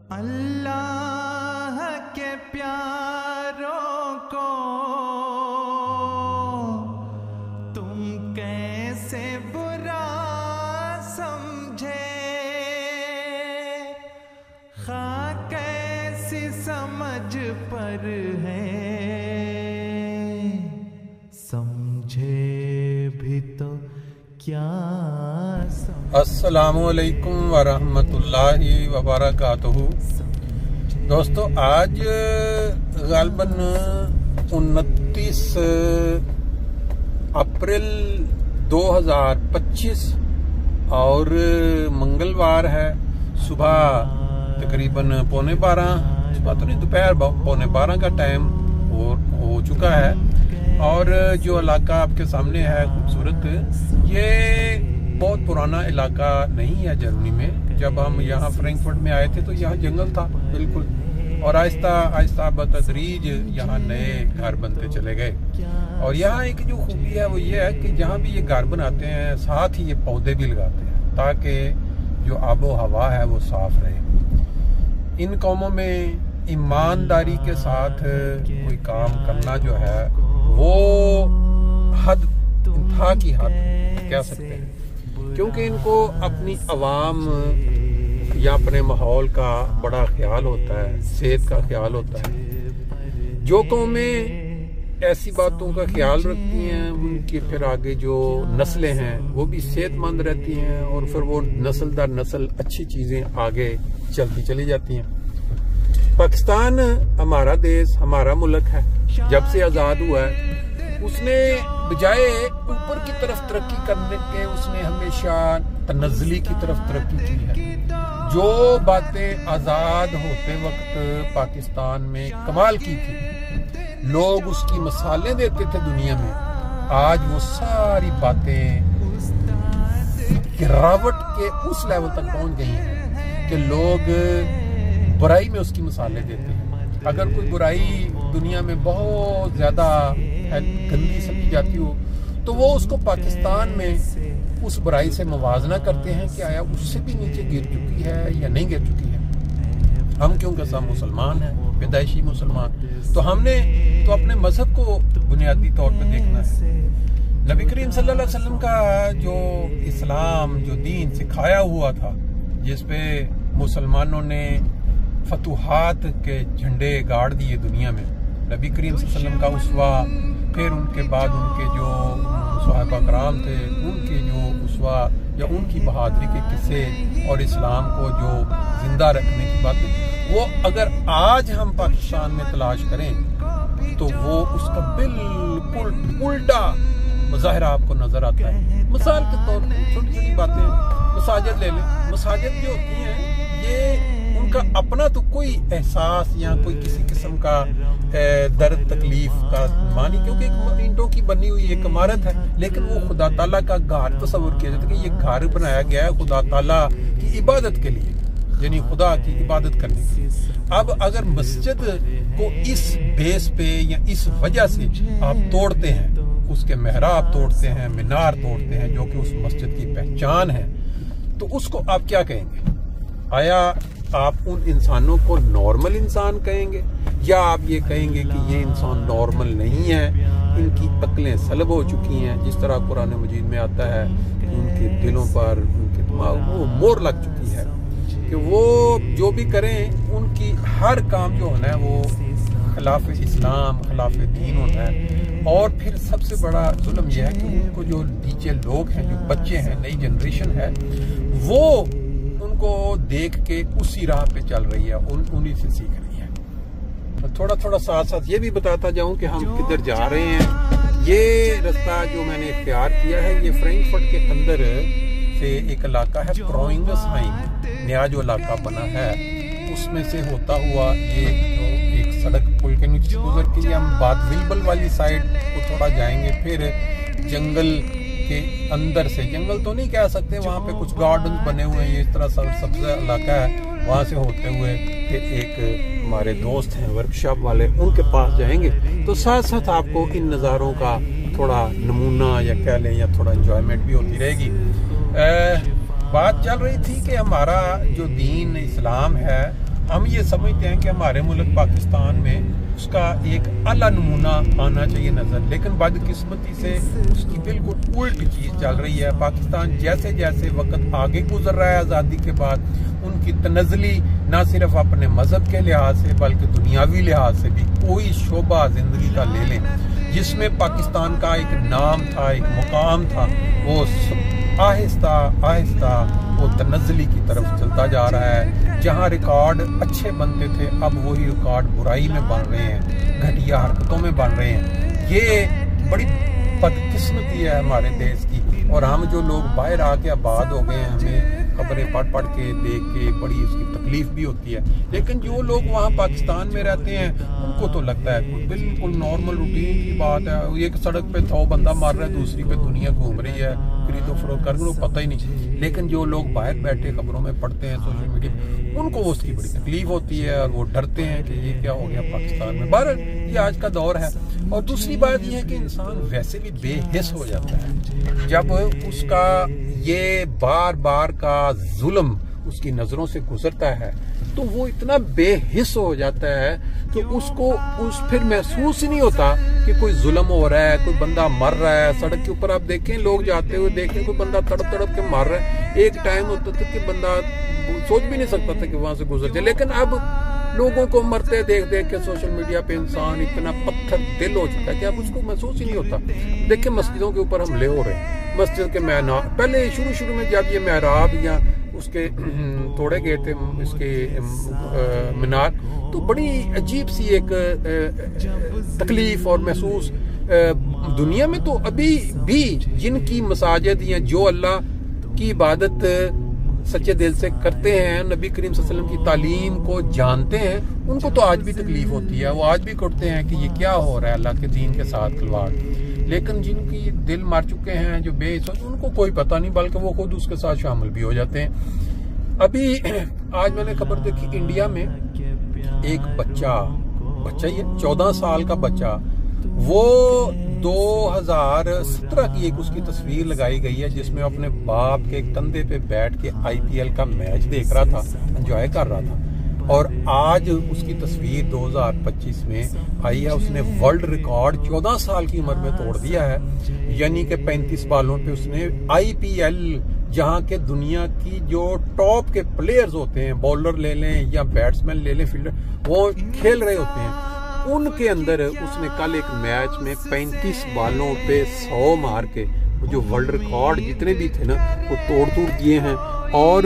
اللہ کے پیاروں کو تم کیسے برا سمجھے، خواہ کیسی سمجھ پر ہے، سمجھے بھی تو کیا سمجھے۔ السلام علیکم ورحمۃ اللہ وبرکاتہ۔ دوستو، آج غالباً 29 اپریل 2025 اور منگلوار ہے۔ صبح تقریباً 11:15، صبح تو نہیں، دوپہر 11:15 کا ٹائم ہو چکا ہے، اور جو علاقہ آپ کے سامنے ہے خوبصورت، یہ بہت پرانا علاقہ نہیں ہے جرمنی میں۔ جب ہم یہاں فرینکفرٹ میں آئے تھے تو یہاں جنگل تھا بالکل، اور آہستہ آہستہ بتدریج یہاں نئے گھر بنتے چلے گئے۔ اور یہاں ایک جو خوبی ہے وہ یہ ہے کہ جہاں بھی یہ گھر بناتے ہیں ساتھ ہی یہ پودے بھی لگاتے ہیں تاکہ جو آب و ہوا ہے وہ صاف رہے۔ ان قوموں میں ایمانداری کے ساتھ کوئی کام کرنا جو ہے وہ حد انتہا کی حد کہہ سکتے ہیں، کیونکہ ان کو اپنی عوام یا اپنے ماحول کا بڑا خیال ہوتا ہے، صحت کا خیال ہوتا ہے۔ جو قومیں ایسی باتوں کا خیال رکھتی ہیں ان کی پھر آگے جو نسلیں ہیں وہ بھی صحت مند رہتی ہیں، اور پھر وہ نسل در نسل اچھی چیزیں آگے چلتی چلی جاتی ہیں۔ پاکستان ہمارا دیش، ہمارا ملک ہے، جب سے آزاد ہوا ہے اس نے بجائے اوپر کی طرف ترقی کرنے کے اس نے ہمیشہ تنزلی کی طرف ترقی کی ہے۔ جو باتیں آزاد ہوتے وقت پاکستان میں کمال کی تھی، لوگ اس کی مثالیں دیتے تھے دنیا میں، آج وہ ساری باتیں گراوٹ کے اس لیول تک پہنچ گئی ہیں کہ لوگ برائی میں اس کی مثالیں دیتے ہیں۔ اگر کوئی برائی دنیا میں بہت زیادہ گندی سمجھی جاتی ہو تو وہ اس کو پاکستان میں اس برائی سے موازنہ کرتے ہیں کہ آیا اس سے بھی نیچے گر چکی ہے یا نہیں گر چکی ہے۔ ہم کیونکہ سب مسلمان ہیں، پیدائشی مسلمان، تو ہم نے تو اپنے مذہب کو بنیادی طور پہ دیکھنا ہے۔ نبی کریم صلی اللہ علیہ وسلم کا جو اسلام، جو دین سکھایا ہوا تھا، جس پہ مسلمانوں نے فتوحات کے جھنڈے گاڑ دیے دنیا میں، نبی کریم صلی اللہ علیہ وسلم کا اسوہ، پھر ان کے بعد ان کے جو صحابہ کرام تھے ان کے جو اسوہ یا ان کی بہادری کے قصے اور اسلام کو جو زندہ رکھنے کی باتیں، وہ اگر آج ہم پاکستان میں تلاش کریں تو وہ اس کا بالکل الٹا مظاہرہ آپ کو نظر آتا ہے۔ مثال کے طور پر چھوٹی چھوٹی باتیں، مساجد لے لیں۔ مساجد جو ہوتی ہیں یہ ان کا اپنا تو کوئی احساس یا کوئی کسی قسم کا درد تکلیف کا معنی، کیونکہ ایک اینٹوں کی بنی ہوئی ایک عمارت ہے، لیکن وہ خدا تعالیٰ کا گھر تصور کیا جاتا ہے کہ یہ گھر بنایا گیا ہے خدا تعالیٰ کی عبادت کے لیے، یعنی خدا کی عبادت کرنے کے لیے۔ اب اگر مسجد کو اس بیس پہ یا اس وجہ سے آپ توڑتے ہیں، اس کے محراب توڑتے ہیں، مینار توڑتے ہیں جو کہ اس مسجد کی پہچان ہے، تو اس کو آپ کیا کہیں گے؟ آیا آپ ان انسانوں کو نارمل انسان کہیں گے، یا آپ یہ کہیں گے کہ یہ انسان نارمل نہیں ہے، ان کی عقلیں سلب ہو چکی ہیں، جس طرح قرآن مجید میں آتا ہے کہ ان کے دلوں پر، ان کے دماغ وہ مور لگ چکی ہے کہ وہ جو بھی کریں ان کی ہر کام جو ہونا ہے وہ خلاف اسلام، خلاف دین ہونا ہے۔ اور پھر سب سے بڑا ظلم یہ ہے کہ ان کو جو نیچے لوگ ہیں، جو بچے ہیں، نئی جنریشن ہے، وہ ان کو دیکھ کے اسی راہ پہ چل رہی ہے، انہی سے سیکھ رہی ہے۔ تھوڑا تھوڑا ساتھ ساتھ یہ بھی بتاتا جاؤں کہ ہم کدھر جا رہے ہیں۔ یہ رستہ جو میں نے اختیار کیا ہے یہ فرینکفرٹ کے اندر سے ایک علاقہ ہے پروئنگسہائم، نیا جو علاقہ بنا ہے اس میں سے ہوتا ہوا یہ جو ایک سڑک پل کے نیچے سے گزر کے ہم باد ویلبل والی سائڈ کو تھوڑا جائیں گے، پھر جنگل کے اندر سے، جنگل تو نہیں کہہ سکتے، وہاں پہ کچھ گارڈنز بنے ہوئے ہیں، اس طرح سبزہ علاقہ ہے، وہاں سے ہوتے ہوئے پھر ایک ہمارے دوست ہیں ورکشاپ والے، ان کے پاس جائیں گے، تو ساتھ ساتھ آپ کو ان نظاروں کا تھوڑا نمونہ یا کہہ لیں یا تھوڑا انجوائمنٹ بھی ہوتی رہے گی۔ بات چل رہی تھی کہ ہمارا جو دین اسلام ہے ہم یہ سمجھتے ہیں کہ ہمارے ملک پاکستان میں اس کا ایک اعلیٰ نمونہ آنا چاہیے نظر، لیکن بدقسمتی سے اس کی بالکل الٹ چیز چل رہی ہے۔ پاکستان جیسے جیسے وقت آگے گزر رہا ہے آزادی کے بعد، ان کی تنزلی نہ صرف اپنے مذہب کے لحاظ سے بلکہ دنیاوی لحاظ سے بھی کوئی شعبہ زندگی کا لے لیں جس میں پاکستان کا ایک نام تھا، ایک مقام تھا، وہ آہستہ آہستہ وہ تنزلی کی طرف چلتا جا رہا ہے۔ جہاں ریکارڈ اچھے بنتے تھے اب وہی ریکارڈ برائی میں بن رہے ہیں، گھٹیا حرکتوں میں بن رہے ہیں۔ یہ بڑی بدقسمتی ہے ہمارے دیش کی، اور ہم جو لوگ باہر آ کے آباد ہو گئے ہیں، ہمیں خبریں پڑھ کے دیکھ کے بڑی اس کی تکلیف بھی ہوتی ہے، لیکن جو لوگ وہاں پاکستان میں رہتے ہیں ان کو تو لگتا ہے بالکل نارمل روٹین کی بات ہے۔ ایک سڑک پہ 100 بندہ مر رہا ہے، دوسری پہ دنیا گھوم رہی ہے، خرید و فروخت کرنے کو پتہ ہی نہیں۔ لیکن جو لوگ باہر بیٹھے خبروں میں پڑھتے ہیں سوشل میڈیا، ان کو اس کی بڑی تکلیف ہوتی ہے اور وہ ڈرتے ہیں کہ یہ کیا ہو گیا پاکستان میں۔ بہرحال یہ آج کا دور ہے۔ اور دوسری بات یہ ہے کہ انسان ویسے بھی بے حس ہو جاتا ہے جب اس کا یہ بار بار کا ظلم اس کی نظروں سے گزرتا ہے، تو وہ اتنا بے حس ہو جاتا ہے کہ اس کو پھر محسوس ہی نہیں ہوتا کہ کوئی ظلم ہو رہا ہے، کوئی بندہ مر رہا ہے۔ سڑک کے اوپر آپ دیکھیں، لوگ جاتے ہوئے دیکھیں، کوئی بندہ تڑپ تڑپ کے مر رہا ہے۔ ایک ٹائم ہوتا تھا کہ بندہ سوچ بھی نہیں سکتا تھا کہ وہاں سے گزر جائے، لیکن اب لوگوں کو مرتے دیکھ دیکھ کے سوشل میڈیا پہ انسان اتنا پتھر دل ہو چکا ہے کہ اب اس کو محسوس ہی نہیں ہوتا۔ دیکھیں مسجدوں کے اوپر حملے ہو رہے ہیں، مسجد کے محراب، پہلے شروع میں جب یہ محراب یا اس کے توڑے گئے تھے اس کے مینار، تو بڑی عجیب سی ایک تکلیف اور محسوس دنیا میں تو ابھی بھی جن کی مساجد یا جو اللہ کی عبادت سچے دل سے کرتے ہیں، نبی کریم صلی اللہ علیہ وسلم کی تعلیم کو جانتے ہیں، ان کو تو آج بھی تکلیف ہوتی ہے، وہ آج بھی کرتے ہیں کہ یہ کیا ہو رہا ہے اللہ کے دین کے ساتھ کھلواڑ۔ لیکن جن کی دل مر چکے ہیں، جو بے حس، ان کو کوئی پتہ نہیں، بلکہ وہ خود اس کے ساتھ شامل بھی ہو جاتے ہیں۔ ابھی آج میں نے خبر دیکھی، انڈیا میں ایک بچہ ہی ہے، 14 سال کا بچہ، وہ 2017 کی ایک اس کی تصویر لگائی گئی ہے جس میں اپنے باپ کے کندھے پہ بیٹھ کے IPL کا میچ دیکھ رہا تھا، انجوائے کر رہا تھا۔ اور آج اس کی تصویر 2025 میں آئی ہے، اس نے ورلڈ ریکارڈ 14 سال کی عمر میں توڑ دیا ہے، یعنی کہ 35 بالوں پہ اس نے IPL، جہاں کے دنیا کی جو ٹاپ کے پلیئرز ہوتے ہیں، بولر لے لیں یا بیٹسمین لے لیں، فیلڈر، وہ کھیل رہے ہوتے ہیں، ان کے اندر اس نے کل ایک میچ میں 35 بالوں پہ 100 مار کے جو ورلڈ ریکارڈ جتنے بھی تھے نا وہ توڑ دیے ہیں۔ اور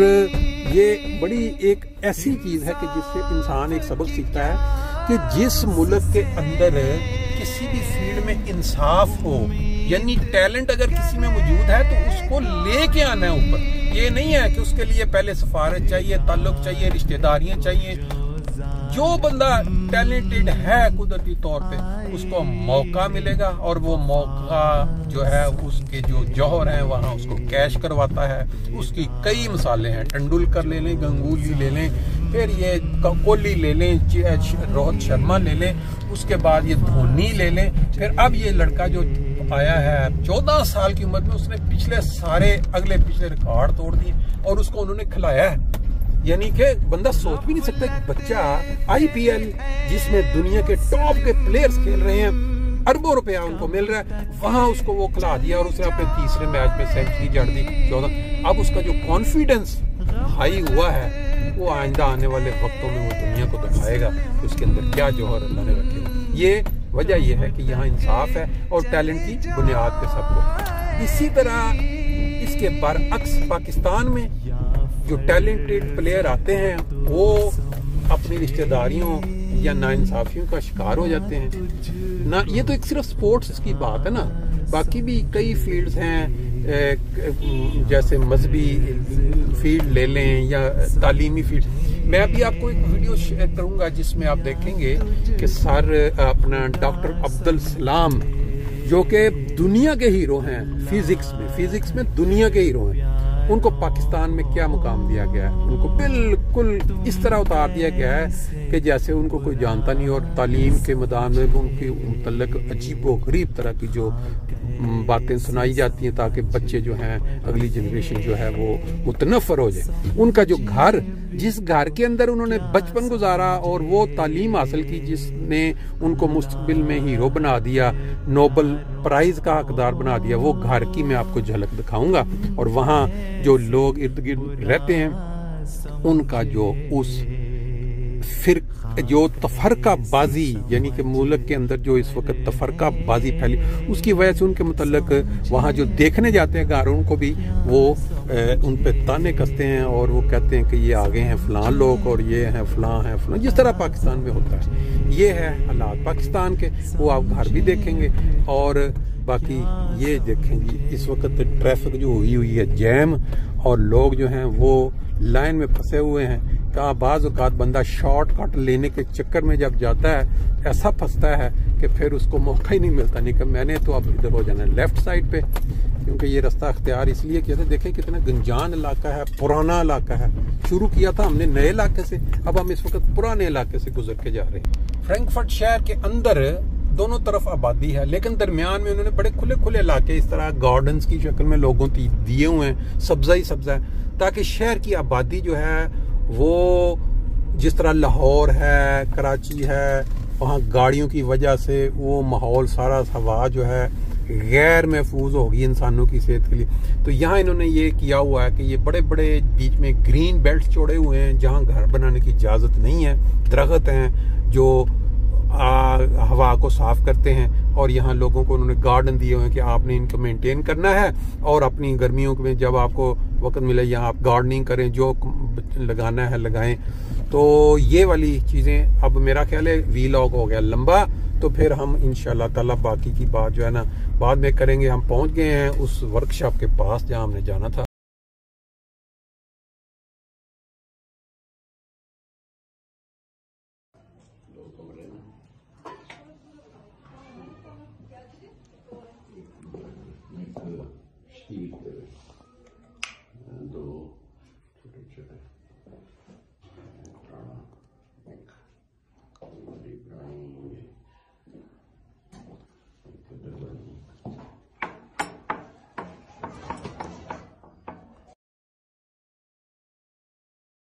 یہ بڑی ایک ایسی چیز ہے کہ جس سے انسان ایک سبق سیکھتا ہے کہ جس ملک کے اندر کسی بھی فیلڈ میں انصاف ہو، یعنی ٹیلنٹ اگر کسی میں موجود ہے تو اس کو لے کے آنا ہے اوپر۔ یہ نہیں ہے کہ اس کے لیے پہلے سفارت چاہیے، تعلق چاہیے، رشتہ داریاں چاہیے۔ جو بندہ ٹیلنٹڈ ہے قدرتی طور پہ اس کو موقع ملے گا، اور وہ موقع جو ہے اس کے جو جوہر ہیں وہاں اس کو کیش کرواتا ہے۔ اس کی کئی مثالیں ہیں، ٹنڈولکر لے لیں، گنگولی لے لیں، پھر یہ کوہلی لے لیں، روہت شرما لے لیں، اس کے بعد یہ دھونی لے لیں، پھر اب یہ لڑکا جو آیا ہے 14 سال کی عمر میں، اس نے اگلے پچھلے ریکارڈ توڑ دیے اور اس کو انہوں نے کھلایا ہے۔ یعنی کہ بندہ سوچ بھی نہیں سکتا کہ بچہ IPL جس میں دنیا کے ٹاپ کے پلیئرز کھیل رہے ہیں، اربوں روپیہ ان کو مل رہا ہے، وہاں اس کو وہ کھلا دیا اور اس نے اپنے تیسرے میچ میں سینچری جڑ دی 14۔ اب اس کا جو کانفیڈنس ہائی ہوا ہے وہ آئندہ آنے والے وقتوں میں وہ دنیا کو دکھائے گا کہ اس کے اندر کیا جوہر اللہ نے رکھے۔ یہ وجہ یہ ہے کہ یہاں انصاف ہے اور ٹیلنٹ کی بنیاد پہ سب کو۔ اسی طرح اس کے برعکس پاکستان میں جو ٹیلنٹڈ پلیئر آتے ہیں وہ اپنی رشتہ داریوں یا ناانصافیوں کا شکار ہو جاتے ہیں نا۔ یہ تو ایک صرف سپورٹس کی بات ہے نا، باقی بھی کئی فیلڈز ہیں، جیسے مذہبی فیلڈ لے لیں یا تعلیمی فیلڈ۔ میں ابھی آپ کو ایک ویڈیو شیئر کروں گا جس میں آپ دیکھیں گے کہ اپنا ڈاکٹر عبدالسلام جو کہ دنیا کے ہیرو ہیں فزکس میں دنیا کے ہیرو ہیں، ان کو پاکستان میں کیا مقام دیا گیا ہے، ان کو بالکل بالکل اس طرح اتار دیا گیا ہے کہ جیسے ان کو کوئی جانتا نہیں، اور تعلیم کے میدان میں ان کے متعلق عجیب و غریب طرح کی جو باتیں سنائی جاتی ہیں تاکہ بچے جو ہیں، اگلی جنریشن جو ہے وہ متنفر ہو جائے۔ ان کا جو گھر، جس گھر کے اندر انہوں نے بچپن گزارا اور وہ تعلیم حاصل کی جس نے ان کو مستقبل میں ہیرو بنا دیا، نوبل پرائز کا حقدار بنا دیا، وہ گھر کی میں آپ کو جھلک دکھاؤں گا، اور وہاں جو لوگ ارد گرد رہتے ہیں ان کا جو اس جو تفرقہ بازی، یعنی کہ ملک کے اندر جو اس وقت تفرقہ بازی پھیلی، اس کی وجہ سے ان کے متعلق وہاں جو دیکھنے جاتے ہیں گھر، ان کو بھی وہ ان پہ تانے کستے ہیں اور وہ کہتے ہیں کہ یہ آگے ہیں فلاں لوگ اور یہ ہیں فلاں ہیں فلاں، جس طرح پاکستان میں ہوتا ہے۔ یہ ہے حالات پاکستان کے، وہ آپ گھر بھی دیکھیں گے، اور باقی یہ دیکھیں گے اس وقت ٹریفک جو ہوئی ہے جیم، اور لوگ جو ہیں وہ لائن میں پھنسے ہوئے ہیں۔ کہ بعض اوقات بندہ شارٹ کٹ لینے کے چکر میں جب جاتا ہے ایسا پھنستا ہے کہ پھر اس کو موقع ہی نہیں ملتا، نہیں کہ میں نے تو اب ادھر ہو جانا ہے لیفٹ سائڈ پہ، کیونکہ یہ رستہ اختیار اس لیے کیا تھا۔ دیکھیں کتنا گنجان علاقہ ہے، پرانا علاقہ ہے۔ شروع کیا تھا ہم نے نئے علاقے سے، اب ہم اس وقت پرانے علاقے سے گزر کے جا رہے ہیں۔ فرینکفرٹ شہر کے اندر دونوں طرف آبادی ہے، لیکن درمیان میں انہوں نے بڑے کھلے کھلے علاقے اس طرح گارڈنز کی شکل میں لوگوں دیے ہوئے ہیں، سبزہ ہی سبزہ ہے، تاکہ شہر کی آبادی جو ہے وہ جس طرح لاہور ہے، کراچی ہے، وہاں گاڑیوں کی وجہ سے وہ ماحول سارا ہوا جو ہے غیر محفوظ ہوگی انسانوں کی صحت کے لیے، تو یہاں انہوں نے یہ کیا ہوا ہے کہ یہ بڑے بڑے بیچ میں گرین بیلٹس چھوڑے ہوئے ہیں جہاں گھر بنانے کی اجازت نہیں ہے، درخت ہیں جو ہوا کو صاف کرتے ہیں، اور یہاں لوگوں کو انہوں نے گارڈن دیے ہوئے ہیں کہ آپ نے ان کو مینٹین کرنا ہے، اور اپنی گرمیوں میں جب آپ کو وقت ملے یہاں آپ گارڈننگ کریں، جو لگانا ہے لگائیں۔ تو یہ والی چیزیں، اب میرا خیال ہے ویلاگ ہو گیا لمبا، تو پھر ہم انشاءاللہ تعالی باقی کی بات جو ہے نا بعد میں کریں گے۔ ہم پہنچ گئے ہیں اس ورکشاپ کے پاس جہاں ہم نے جانا تھا۔